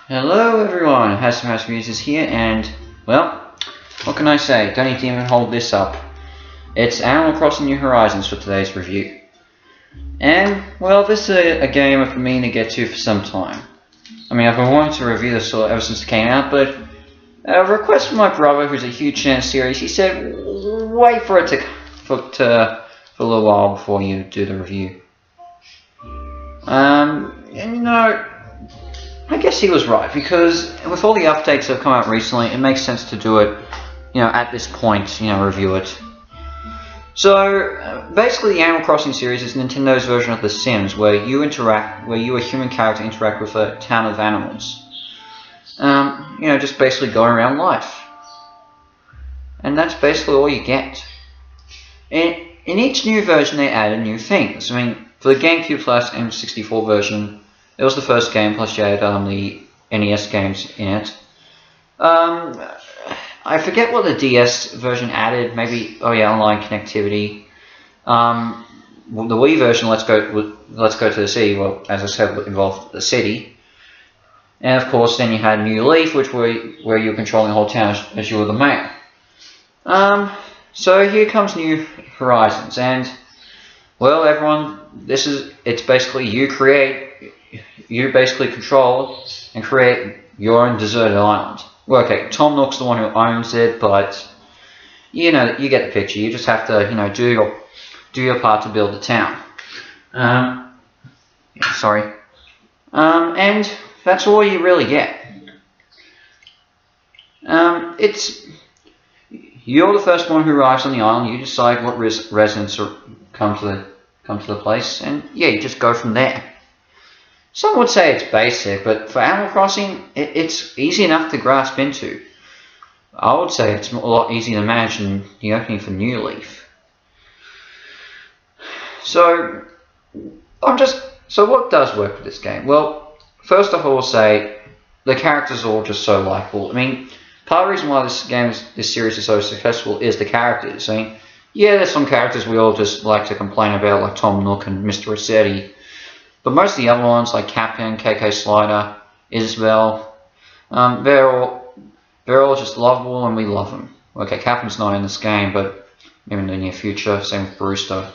Hello everyone, HasMuse is here, and, well, what can I say? Don't need to even hold this up. It's Animal Crossing New Horizons for today's review. And, well, this is a game I've been meaning to get to for some time. I mean, I've been wanting to review this ever since it came out, but a request from my brother, who's a huge fan of the series, he said, wait for it for a little while before you do the review. And you know, I guess he was right, because with all the updates that have come out recently, it makes sense to do it, at this point, review it. So, basically the Animal Crossing series is Nintendo's version of The Sims, where you, a human character, interact with a town of animals. Just basically going around life. And that's basically all you get. In each new version they added new things. I mean, for the GameCube Plus N64 version, it was the first game, plus you had the NES games in it. I forget what the DS version added. Maybe, online connectivity. The Wii version, Let's Go to the City. Well, as I said, involved the city. And of course, then you had New Leaf, where you were controlling the whole town as you were the mayor. So here comes New Horizons, and well, everyone, it's basically you basically control and create your own deserted island. Well, okay, Tom Nook's the one who owns it, but you get the picture. You just have to, do your part to build the town. And that's all you really get. You're the first one who arrives on the island. You decide what residents come to the place, and you just go from there. Some would say it's basic, but for Animal Crossing, it's easy enough to grasp into. I would say it's a lot easier to manage than the opening for New Leaf. So what does work with this game? Well, first of all, I'll say the characters are all just so likable. I mean, part of the reason why this series is so successful is the characters. I mean, there's some characters we all just like to complain about, like Tom Nook and Mr. Rossetti. But most of the other ones, like Captain, KK Slider, Isabelle, they're all just lovable, and we love them. Okay, Captain's not in this game, but maybe in the near future. Same with Brewster.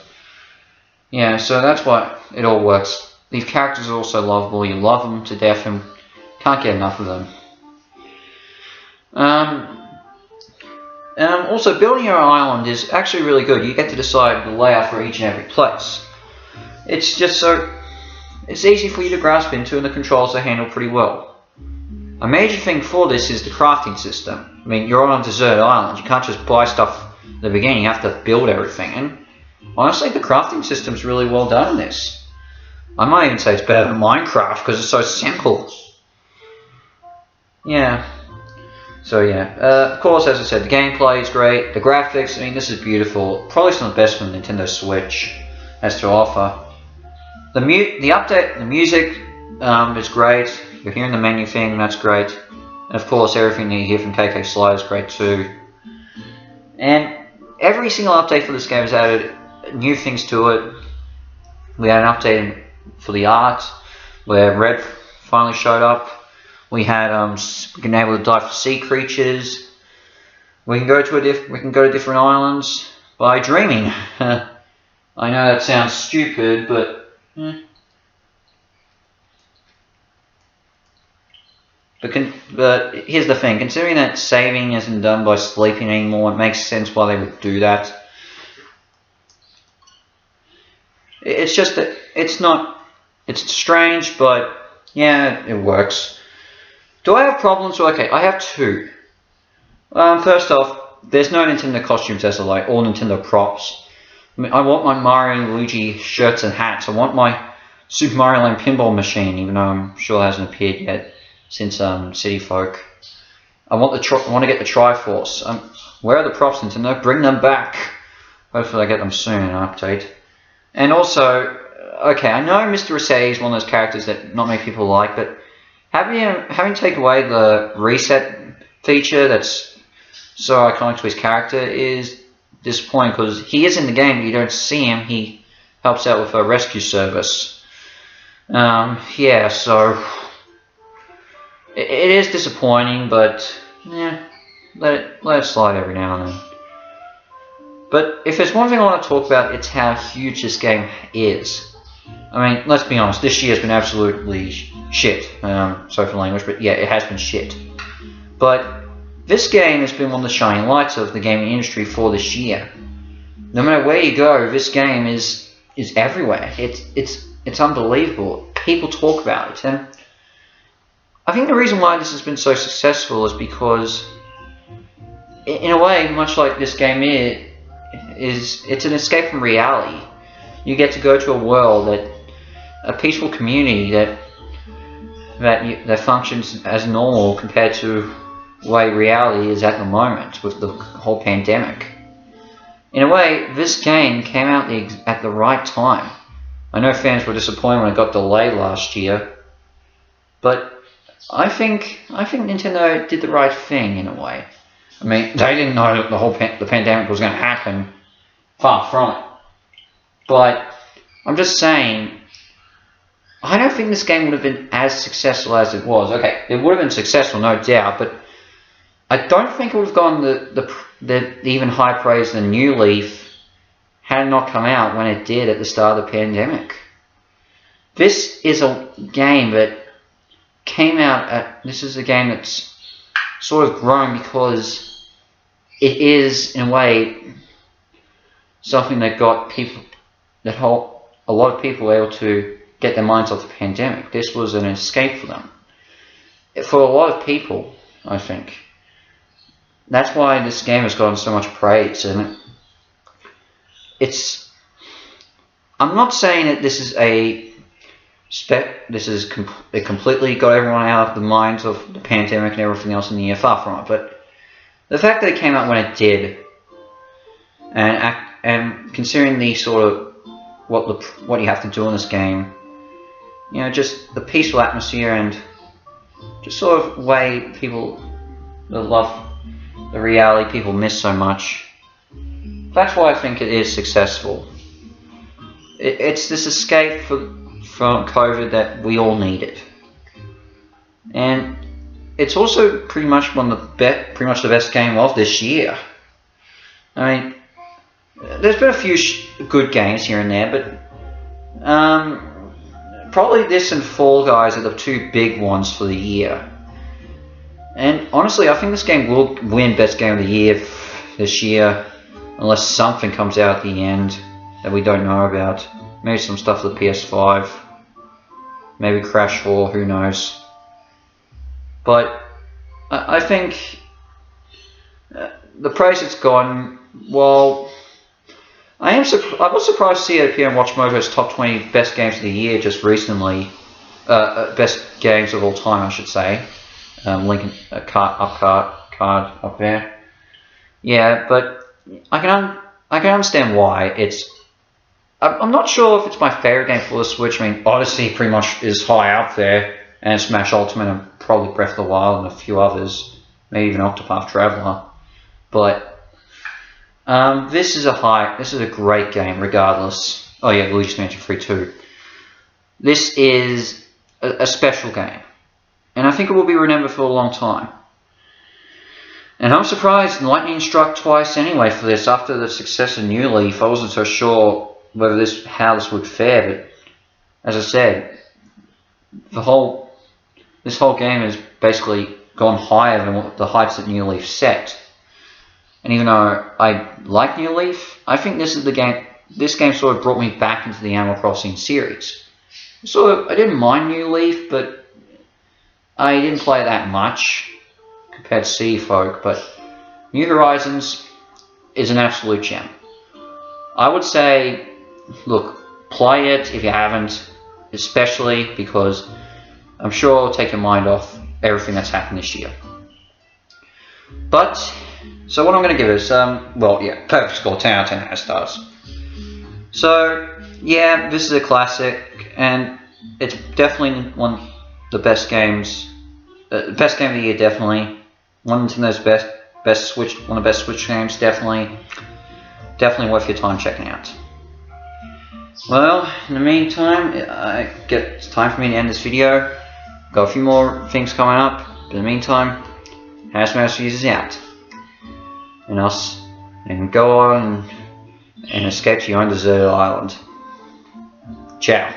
So that's why it all works. These characters are also lovable. You love them to death, and can't get enough of them. Also, building your island is actually really good. You get to decide the layout for each and every place. It's easy for you to grasp into, and the controls are handled pretty well. A major thing for this is the crafting system. I mean, you're on a deserted island. You can't just buy stuff at the beginning. You have to build everything. And honestly, the crafting system's really well done in this. I might even say it's better than Minecraft because it's so simple. Of course, as I said, the gameplay is great. The graphics, I mean, this is beautiful. Probably some of the best from the Nintendo Switch has to offer. The music is great. You're hearing the menu thing, that's great. And of course, everything you hear from KK Slider is great too. And every single update for this game has added new things to it. We had an update for the art, where Red finally showed up. We had being able to dive for sea creatures. We can go to different islands by dreaming. I know that sounds stupid, but But here's the thing: considering that saving isn't done by sleeping anymore, it makes sense why they would do that. It's just that it's strange, but it works. Do I have problems? Well, okay, I have two. First off, there's no Nintendo costumes as of late, all Nintendo props. I mean, I want my Mario and Luigi shirts and hats. I want my Super Mario Land pinball machine, even though I'm sure it hasn't appeared yet since City Folk. I want to get the Triforce. Where are the props, Nintendo? Bring them back. Hopefully I get them soon in an update. And also, okay, I know Mr. Rossetti is one of those characters that not many people like, but having taken away the reset feature that's so iconic to his character is disappointing, because he is in the game, but you don't see him. He helps out with a rescue service. So It is disappointing, but yeah, let it slide every now and then. But if there's one thing I want to talk about, it's how huge this game is. I mean, let's be honest, this year has been absolutely shit. Sorry for the language, but yeah, it has been shit. But this game has been one of the shining lights of the gaming industry for this year. No matter where you go, this game is everywhere. It's unbelievable. People talk about it, and I think the reason why this has been so successful is because, in a way, much like this game is it's an escape from reality. You get to go to a world a peaceful community that functions as normal compared to the way reality is at the moment with the whole pandemic. In a way, this game came out at the right time. I know fans were disappointed when it got delayed last year, but I think Nintendo did the right thing in a way. I mean, they didn't know the pandemic was going to happen. Far from it. But I'm just saying, I don't think this game would have been as successful as it was. Okay, it would have been successful, no doubt, but I don't think it would have gotten the even high praise than New Leaf had it not come out when it did at the start of the pandemic. This is a game that came out this is a game that's sort of grown because it is, in a way, something that got people, a lot of people were able to get their minds off the pandemic. This was an escape for them. For a lot of people, I think. That's why this game has gotten so much praise, and I'm not saying that this is it completely got everyone out of the minds of the pandemic and everything else in the year, far from it. But the fact that it came out when it did, and considering the sort of what you have to do in this game, you know, just the peaceful atmosphere and just sort of way people that love the reality people miss so much. That's why I think it is successful. It's this escape from COVID that we all needed, and it's also pretty much the best game of this year. I mean, there's been a few good games here and there, but probably this and Fall Guys are the two big ones for the year. And honestly, I think this game will win Best Game of the Year this year, unless something comes out at the end that we don't know about. Maybe some stuff for the PS5, maybe Crash 4, who knows. But I think the praise it's gotten, well, I was surprised to see it appear in WatchMojo's top 20 best games of the year just recently. Best games of all time, I should say. Link a card up there. Yeah, but I can understand why. I'm not sure if it's my favorite game for the Switch. I mean, Odyssey pretty much is high up there, and Smash Ultimate, and probably Breath of the Wild, and a few others, maybe even Octopath Traveler. But this is a great game, regardless. Oh yeah, Luigi's Mansion 3 too. This is a special game, and I think it will be remembered for a long time. And I'm surprised lightning struck twice anyway for this. After the success of New Leaf, I wasn't so sure how this would fare, but as I said, this whole game has basically gone higher than the heights that New Leaf set. And even though I like New Leaf, I think this game sort of brought me back into the Animal Crossing series. I didn't mind New Leaf, but I didn't play it that much compared to City Folk. But New Horizons is an absolute gem. I would say, look, play it if you haven't, especially because I'm sure it'll take your mind off everything that's happened this year. But, so what I'm going to give is, perfect score, 10 out of 10 has stars. So, yeah, this is a classic, and it's definitely one of the best games, best game of the year, definitely. One of Nintendo's best Switch games, definitely worth your time checking out. Well, in the meantime, it's time for me to end this video. Got a few more things coming up. But in the meantime, HouseMouse is out. And go on and escape to your own deserted island. Ciao.